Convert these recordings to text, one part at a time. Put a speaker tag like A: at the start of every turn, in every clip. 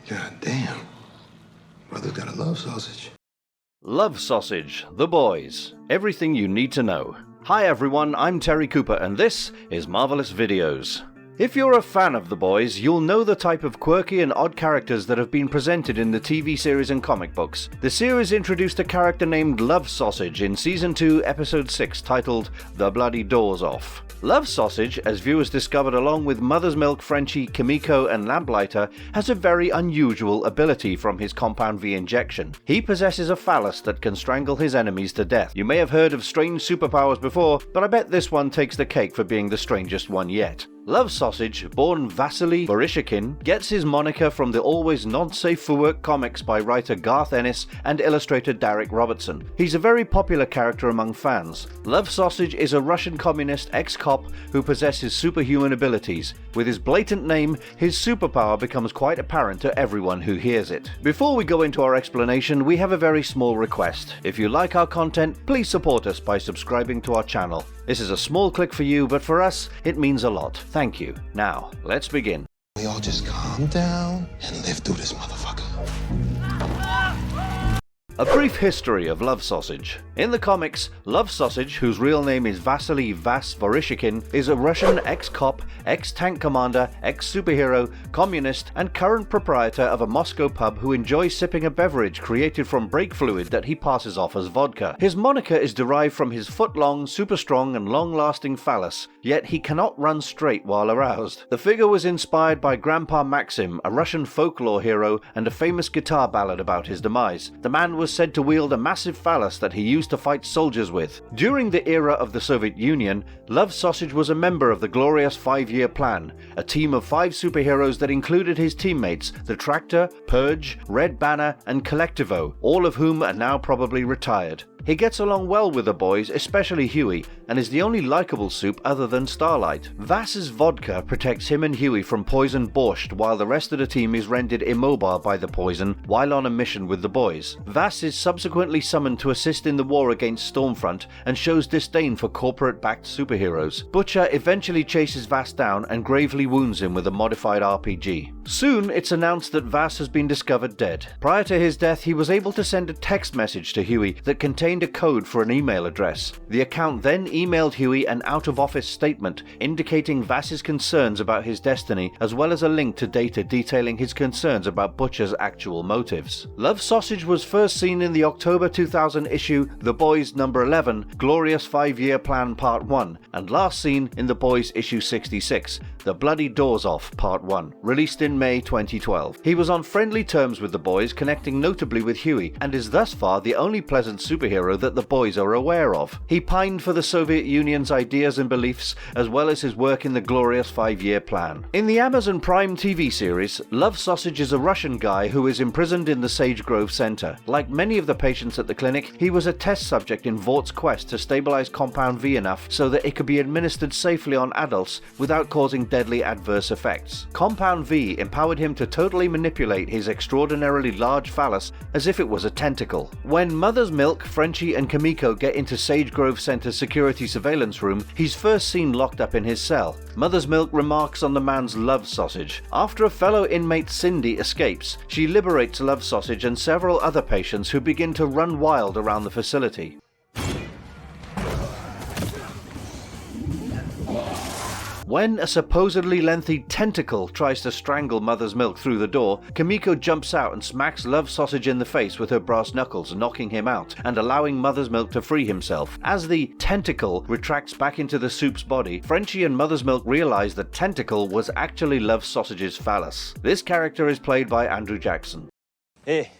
A: God damn. Brother's got a love sausage.
B: Love Sausage, The Boys, everything you need to know. Hi everyone, I'm Terry Cooper and this is Marvelous Videos. If you're a fan of The Boys, you'll know the type of quirky and odd characters that have been presented in the TV series and comic books. The series introduced a character named Love Sausage in Season 2, Episode 6, titled The Bloody Doors Off. Love Sausage, as viewers discovered along with Mother's Milk, Frenchie, Kimiko and Lamplighter, has a very unusual ability from his Compound V injection. He possesses a phallus that can strangle his enemies to death. You may have heard of strange superpowers before, but I bet this one takes the cake for being the strangest one yet. Love Sausage, born Vasilii Vorishikin, gets his moniker from the always not-safe-for-work comics by writer Garth Ennis and illustrator Darick Robertson. He's a very popular character among fans. Love Sausage is a Russian communist ex-cop who possesses superhuman abilities. With his blatant name, his superpower becomes quite apparent to everyone who hears it. Before we go into our explanation, we have a very small request. If you like our content, please support us by subscribing to our channel. This is a small click for you, but for us, it means a lot. Thank you. Now, let's begin.
A: We all just calm down and live through this motherfucker.
B: A brief history of Love Sausage. In the comics, Love Sausage, whose real name is Vasilii Vorishikin, is a Russian ex-cop, ex-tank commander, ex-superhero, communist, and current proprietor of a Moscow pub who enjoys sipping a beverage created from brake fluid that he passes off as vodka. His moniker is derived from his foot-long, super-strong, and long-lasting phallus, yet he cannot run straight while aroused. The figure was inspired by Grandpa Maxim, a Russian folklore hero, and a famous guitar ballad about his demise. The man was said to wield a massive phallus that he used to fight soldiers with. During the era of the Soviet Union, Love Sausage was a member of the glorious 5-year plan, a team of 5 superheroes that included his teammates, the Tractor, Purge, Red Banner, and Collectivo, all of whom are now probably retired. He gets along well with the boys, especially Huey, and is the only likable Supe other than Starlight. Vass's vodka protects him and Huey from poison borscht, while the rest of the team is rendered immobile by the poison while on a mission with the boys. Vass is subsequently summoned to assist in the war against Stormfront and shows disdain for corporate-backed superheroes. Butcher eventually chases Vass down and gravely wounds him with a modified RPG. Soon, it's announced that Vass has been discovered dead. Prior to his death, he was able to send a text message to Huey that contained a code for an email address. The account then emailed Huey an out-of-office statement indicating Vass's concerns about his destiny, as well as a link to data detailing his concerns about Butcher's actual motives. Love Sausage was first seen in the October 2000 issue The Boys number 11, Glorious 5-Year Plan Part 1, and last seen in The Boys issue 66, The Bloody Doors Off Part 1, released in May 2012. He was on friendly terms with the boys, connecting notably with Huey, and is thus far the only pleasant superhero that the boys are aware of. He pined for the Soviet Union's ideas and beliefs, as well as his work in the glorious 5-year plan. In the Amazon Prime TV series, Love Sausage is a Russian guy who is imprisoned in the Sage Grove Center. Like many of the patients at the clinic, he was a test subject in Vort's quest to stabilize Compound V enough so that it could be administered safely on adults without causing deadly adverse effects. Compound V empowered him to totally manipulate his extraordinarily large phallus as if it was a tentacle. When Mother's Milk, Frenchie, and Kimiko get into Sage Grove Center's security surveillance room, he's first seen locked up in his cell. Mother's Milk remarks on the man's Love Sausage. After a fellow inmate, Cindy, escapes, she liberates Love Sausage and several other patients who begin to run wild around the facility. When a supposedly lengthy tentacle tries to strangle Mother's Milk through the door, Kimiko jumps out and smacks Love Sausage in the face with her brass knuckles, knocking him out and allowing Mother's Milk to free himself. As the tentacle retracts back into the Supe's body, Frenchie and Mother's Milk realize the tentacle was actually Love Sausage's phallus. This character is played by Andrew Jackson.
C: Hey,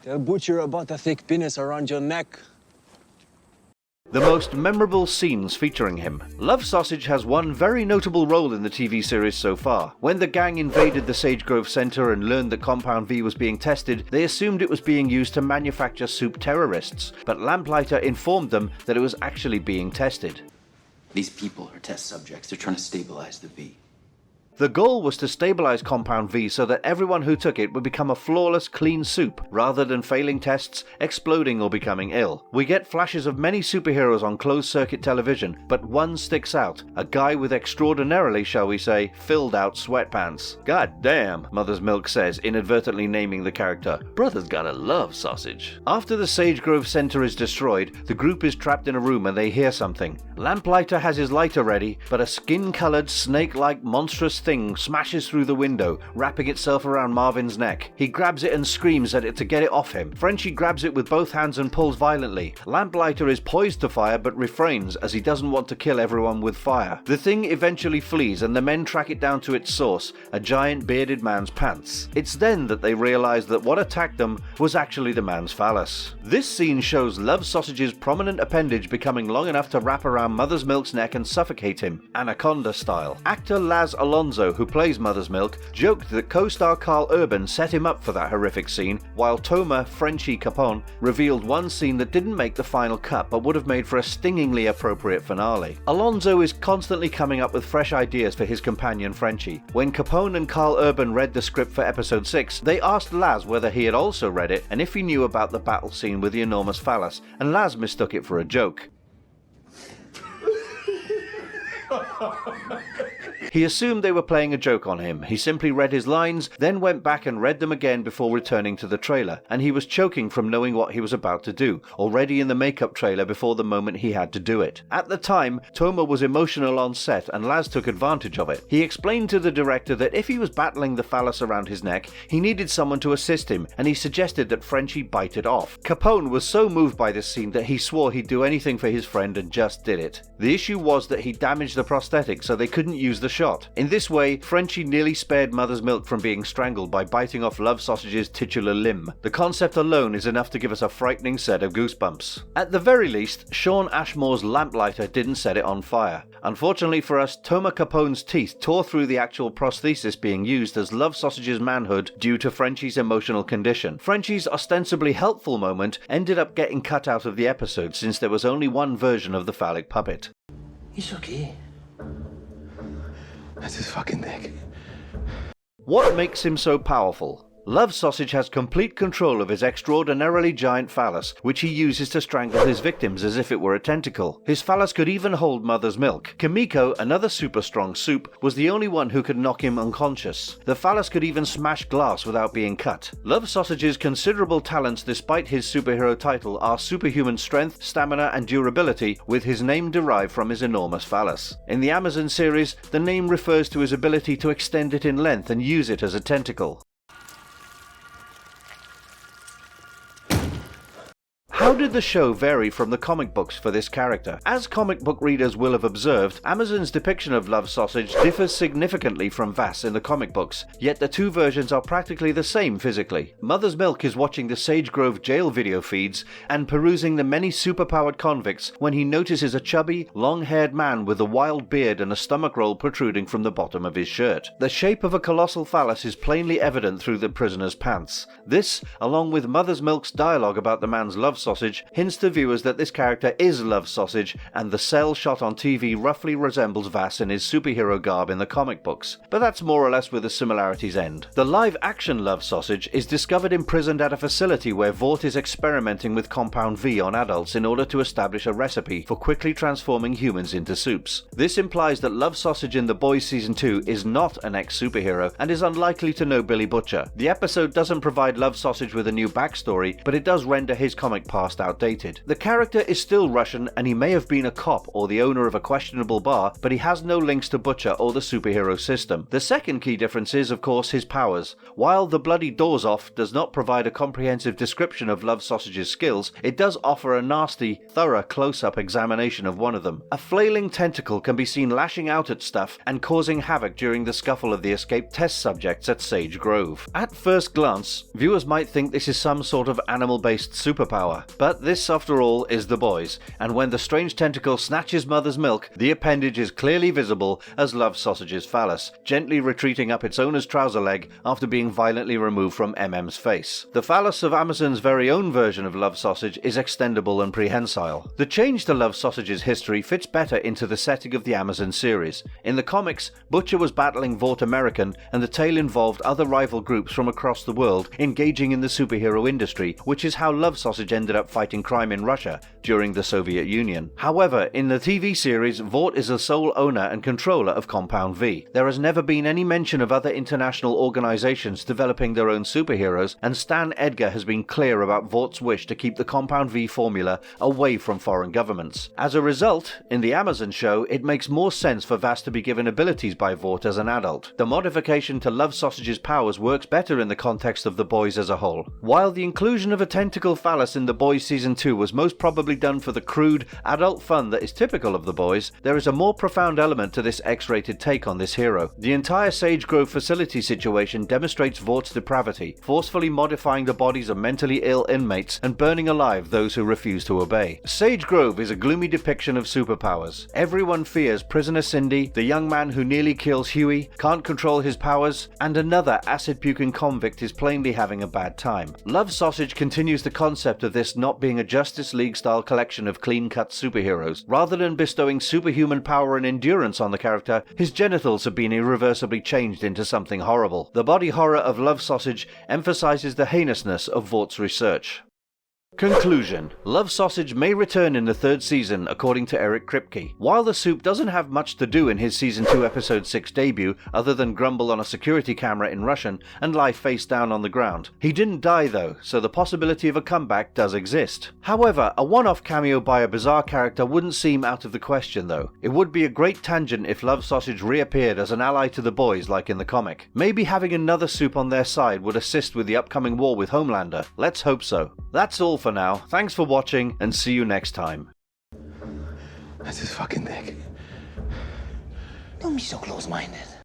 C: tell Butcher about the thick penis around your neck.
B: The most memorable scenes featuring him. Love Sausage has one very notable role in the TV series so far. When the gang invaded the Sage Grove Center and learned that Compound V was being tested, they assumed it was being used to manufacture Supe terrorists, but Lamplighter informed them that it was actually being tested.
D: These people are test subjects. They're trying to stabilize the V.
B: The goal was to stabilize Compound V so that everyone who took it would become a flawless, clean soup, rather than failing tests, exploding or becoming ill. We get flashes of many superheroes on closed-circuit television, but one sticks out, a guy with extraordinarily, shall we say, filled-out sweatpants. God damn, Mother's Milk says, inadvertently naming the character. Brother's gotta love sausage. After the Sage Grove Center is destroyed, the group is trapped in a room and they hear something. Lamplighter has his lighter ready, but a skin-colored, snake-like, monstrous thing smashes through the window, wrapping itself around Marvin's neck. He grabs it and screams at it to get it off him. Frenchie grabs it with both hands and pulls violently. Lamplighter is poised to fire but refrains as he doesn't want to kill everyone with fire. The thing eventually flees and the men track it down to its source, a giant bearded man's pants. It's then that they realize that what attacked them was actually the man's phallus. This scene shows Love Sausage's prominent appendage becoming long enough to wrap around Mother's Milk's neck and suffocate him, Anaconda style. Actor Laz Alonso, who plays Mother's Milk, joked that co-star Carl Urban set him up for that horrific scene, while Toma Frenchie Capone revealed one scene that didn't make the final cut but would have made for a stingingly appropriate finale. Alonso is constantly coming up with fresh ideas for his companion Frenchie. When Capone and Carl Urban read the script for episode 6, they asked Laz whether he had also read it and if he knew about the battle scene with the enormous phallus, and Laz mistook it for a joke. He assumed they were playing a joke on him. He simply read his lines, then went back and read them again before returning to the trailer, and he was choking from knowing what he was about to do, already in the makeup trailer before the moment he had to do it. At the time, Toma was emotional on set and Laz took advantage of it. He explained to the director that if he was battling the phallus around his neck, he needed someone to assist him, and he suggested that Frenchie bite it off. Capone was so moved by this scene that he swore he'd do anything for his friend and just did it. The issue was that he damaged the prosthetic so they couldn't use the shot. In this way, Frenchie nearly spared Mother's Milk from being strangled by biting off Love Sausage's titular limb. The concept alone is enough to give us a frightening set of goosebumps. At the very least, Sean Ashmore's Lamplighter didn't set it on fire. Unfortunately for us, Toma Capone's teeth tore through the actual prosthesis being used as Love Sausage's manhood due to Frenchie's emotional condition. Frenchie's ostensibly helpful moment ended up getting cut out of the episode since there was only one version of the phallic puppet.
A: It's okay. That's his fucking dick.
B: What makes him so powerful? Love Sausage has complete control of his extraordinarily giant phallus, which he uses to strangle his victims as if it were a tentacle. His phallus could even hold Mother's Milk. Kimiko, another super strong Supe, was the only one who could knock him unconscious. The phallus could even smash glass without being cut. Love Sausage's considerable talents despite his superhero title are superhuman strength, stamina and durability, with his name derived from his enormous phallus. In the Amazon series, the name refers to his ability to extend it in length and use it as a tentacle. How did the show vary from the comic books for this character? As comic book readers will have observed, Amazon's depiction of Love Sausage differs significantly from Vass in the comic books, yet the two versions are practically the same physically. Mother's Milk is watching the Sage Grove jail video feeds and perusing the many superpowered convicts when he notices a chubby, long-haired man with a wild beard and a stomach roll protruding from the bottom of his shirt. The shape of a colossal phallus is plainly evident through the prisoner's pants. This, along with Mother's Milk's dialogue about the man's love sausage, hints to viewers that this character is Love Sausage, and the cell shot on TV roughly resembles Vass in his superhero garb in the comic books, but that's more or less where the similarities end. The live-action Love Sausage is discovered imprisoned at a facility where Vought is experimenting with Compound V on adults in order to establish a recipe for quickly transforming humans into soups. This implies that Love Sausage in The Boys Season 2 is not an ex-superhero and is unlikely to know Billy Butcher. The episode doesn't provide Love Sausage with a new backstory, but it does render his comic past outdated. The character is still Russian and he may have been a cop or the owner of a questionable bar, but he has no links to Butcher or the superhero system. The second key difference is, of course, his powers. While The Bloody Doors Off does not provide a comprehensive description of Love Sausage's skills, it does offer a nasty, thorough close-up examination of one of them. A flailing tentacle can be seen lashing out at stuff and causing havoc during the scuffle of the escaped test subjects at Sage Grove. At first glance, viewers might think this is some sort of animal-based superpower. But this, after all, is The Boys, and when the strange tentacle snatches mother's milk, the appendage is clearly visible as Love Sausage's phallus, gently retreating up its owner's trouser leg after being violently removed from MM's face. The phallus of Amazon's very own version of Love Sausage is extendable and prehensile. The change to Love Sausage's history fits better into the setting of the Amazon series. In the comics, Butcher was battling Vought American, and the tale involved other rival groups from across the world engaging in the superhero industry, which is how Love Sausage ended up fighting crime in Russia during the Soviet Union. However, in the TV series, Vought is the sole owner and controller of Compound V. There has never been any mention of other international organizations developing their own superheroes, and Stan Edgar has been clear about Vaught's wish to keep the Compound V formula away from foreign governments. As a result, in the Amazon show, it makes more sense for Vass to be given abilities by Vought as an adult. The modification to Love Sausage's powers works better in the context of The Boys as a whole. While the inclusion of a tentacle phallus in The Boys Season 2 was most probably done for the crude, adult fun that is typical of The Boys, there is a more profound element to this X-rated take on this hero. The entire Sage Grove facility situation demonstrates Vaught's depravity, forcefully modifying the bodies of mentally ill inmates and burning alive those who refuse to obey. Sage Grove is a gloomy depiction of superpowers. Everyone fears prisoner Cindy, the young man who nearly kills Huey, can't control his powers, and another acid-puking convict is plainly having a bad time. Love Sausage continues the concept of this not being a Justice League-style collection of clean-cut superheroes. Rather than bestowing superhuman power and endurance on the character, his genitals have been irreversibly changed into something horrible. The body horror of Love Sausage emphasizes the heinousness of Vaught's research. Conclusion. Love Sausage may return in the third season, according to Eric Kripke. While the Supe doesn't have much to do in his Season 2 Episode 6 debut, other than grumble on a security camera in Russian and lie face down on the ground. He didn't die though, so the possibility of a comeback does exist. However, a one-off cameo by a bizarre character wouldn't seem out of the question though. It would be a great tangent if Love Sausage reappeared as an ally to the boys like in the comic. Maybe having another Supe on their side would assist with the upcoming war with Homelander. Let's hope so. That's all for now. Thanks for watching, and see you next time.
A: That's his fucking dick.
D: Don't be so close-minded.